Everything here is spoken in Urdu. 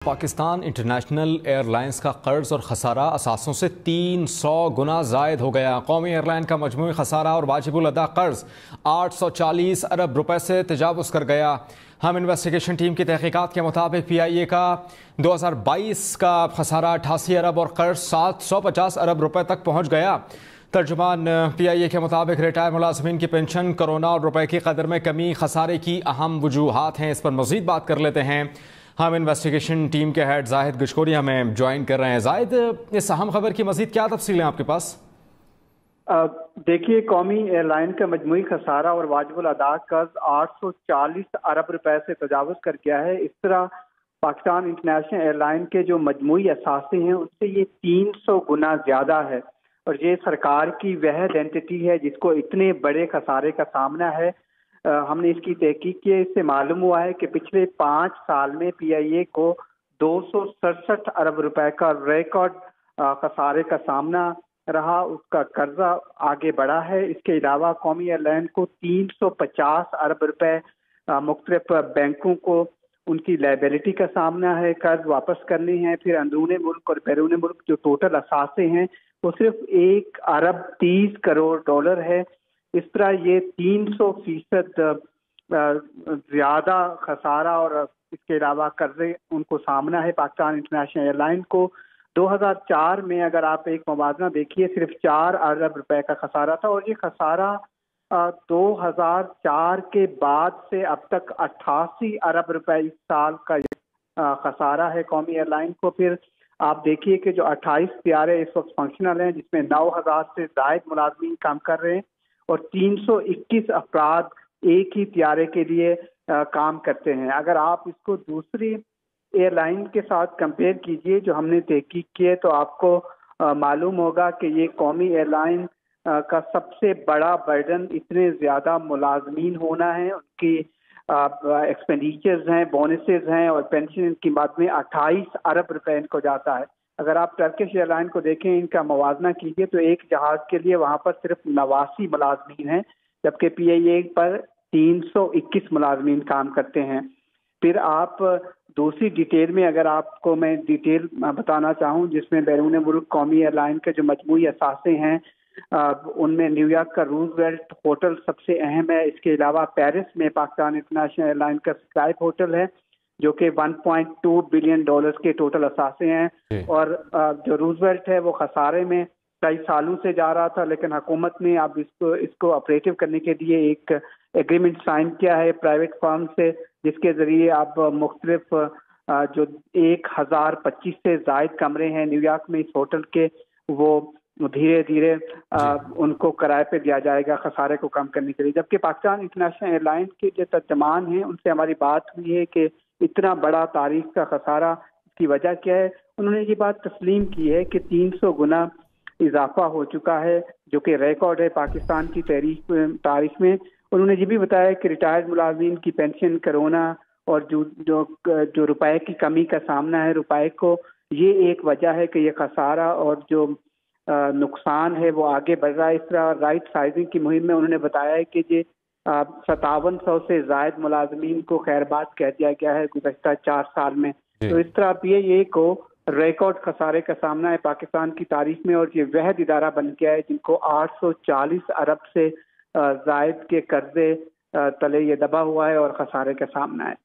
پاکستان انٹرنیشنل ایئر لائنز کا قرض اور خسارہ اثاثوں سے 300 گنا زائد ہو گیا۔ قومی ایئر لائن کا مجموعی خسارہ اور واجب الادا قرض 840 ارب روپے سے تجاوز کر گیا۔ ہم انویسٹیگیشن ٹیم کی تحقیقات کے مطابق پی آئی اے کا 2022 کا خسارہ 88 ارب اور قرض 750 ارب روپے تک پہنچ گیا۔ ترجمان پی آئی اے کے مطابق ریٹائر ملازمین کی پنشن، کرونا اور روپے کی قدر میں کمی خسارے کی اہم وجوہات ہیں۔ اس پر مزید بات کر لیتے ہیں، ہم انویسٹیگیشن ٹیم کے ہیڈ زاہد گشکوری ہمیں جوائن کر رہے ہیں۔ زاہد، اس اہم خبر کی مزید کیا تفصیل ہیں آپ کے پاس؟ دیکھیے، قومی ایئر لائن کا مجموعی خسارہ اور واجب الادا قرض 840 ارب روپے سے تجاوز کر گیا ہے۔ اس طرح پاکستان انٹرنیشنل ایئر لائن کے جو مجموعی اثاثے ہیں ان سے یہ 300 گنا زیادہ ہے، اور یہ سرکار کی واحد اینٹی ہے جس کو اتنے بڑے خسارے کا سامنا ہے۔ ہم نے اس کی تحقیق کی ہے، اس سے معلوم ہوا ہے کہ پچھلے 5 سال میں پی آئی اے کو 267 ارب روپے کا ریکارڈ خسارے کا سامنا رہا، اس کا قرضہ آگے بڑھا ہے۔ اس کے علاوہ قومی ایئر لائن کو 350 ارب روپے مختلف بینکوں کو ان کی لائبلٹی کا سامنا ہے، قرض واپس کرنے ہیں۔ پھر اندرون ملک اور بیرون ملک جو ٹوٹل اثاثے ہیں وہ صرف 1 ارب 30 کروڑ ڈالر ہے۔ اس طرح یہ 300% زیادہ خسارہ اور اس کے علاوہ قرضے ان کو سامنا ہے پاکستان انٹرنیشنل ایئر لائن کو۔ 2004 میں اگر آپ ایک موازنہ دیکھیے، صرف 4 ارب روپے کا خسارہ تھا، اور یہ خسارہ 2004 کے بعد سے اب تک 88 ارب روپے اس سال کا خسارہ ہے قومی ایئر لائن کو۔ پھر آپ دیکھیے کہ جو 28 طیارے اس وقت فنکشنل ہیں، جس میں 9000 سے زائد ملازمین کام کر رہے ہیں، اور 321 افراد ایک ہی طیارے کے لیے کام کرتے ہیں۔ اگر آپ اس کو دوسری ایئر لائن کے ساتھ کمپیئر کیجئے جو ہم نے تحقیق کی ہے، تو آپ کو معلوم ہوگا کہ یہ قومی ایئر لائن کا سب سے بڑا برڈن اتنے زیادہ ملازمین ہونا ہے، ان کی ایکسپینڈیچرز ہیں، بونسز ہیں اور پینشن کی بات میں 28 ارب روپے ان کو جاتا ہے۔ اگر آپ ٹرکش ایئر لائن کو دیکھیں، ان کا موازنہ کیجئے تو ایک جہاز کے لیے وہاں پر صرف 89 ملازمین ہیں، جبکہ پی آئی اے پر 321 ملازمین کام کرتے ہیں۔ پھر آپ دوسری ڈیٹیل میں اگر آپ کو میں ڈیٹیل بتانا چاہوں، جس میں بیرون ملک قومی ایئر لائن کے جو مجموعی اثاثے ہیں ان میں نیو یارک کا روزویلٹ ہوٹل سب سے اہم ہے۔ اس کے علاوہ پیرس میں پاکستان انٹرنیشنل ایئر لائن کا اسکائپ ہوٹل ہے، جو کہ 1.2 بلین ڈالرز کے ٹوٹل اثاثے ہیں، اور جو روزویلٹ ہے وہ خسارے میں کئی سالوں سے جا رہا تھا، لیکن حکومت نے اب اس کو آپریٹو کرنے کے لیے ایک ایگریمنٹ سائن کیا ہے پرائیویٹ فرم سے، جس کے ذریعے اب مختلف جو 1025 سے زائد کمرے ہیں نیو یارک میں اس ہوٹل کے، وہ دھیرے دھیرے ان کو کرائے پہ دیا جائے گا خسارے کو کم کرنے کے لیے۔ جبکہ پاکستان انٹرنیشنل ایئر لائن کے جو ترجمان ہیں ان سے ہماری بات ہوئی ہے کہ اتنا بڑا تاریخ کا خسارہ کی وجہ کیا ہے۔ انہوں نے یہ بات تسلیم کی ہے کہ 300 گنا اضافہ ہو چکا ہے، جو کہ ریکارڈ ہے پاکستان کی تاریخ میں۔ انہوں نے یہ بھی بتایا کہ ریٹائرڈ ملازمین کی پینشن، کرونا اور جو روپے کی کمی کا سامنا ہے روپے کو، یہ ایک وجہ ہے کہ یہ خسارہ اور جو نقصان ہے وہ آگے بڑھ رہا ہے۔ اس طرح رائٹ سائزنگ کی مہم میں انہوں نے بتایا ہے کہ یہ 5700 سے زائد ملازمین کو خیرباد کہہ دیا گیا ہے گزشتہ 4 سال میں۔ تو اس طرح پی آئی اے کو ریکارڈ خسارے کا سامنا ہے پاکستان کی تاریخ میں، اور یہ واحد ادارہ بن گیا ہے جن کو 840 ارب سے زائد کے قرضے تلے یہ دبا ہوا ہے اور خسارے کا سامنا ہے۔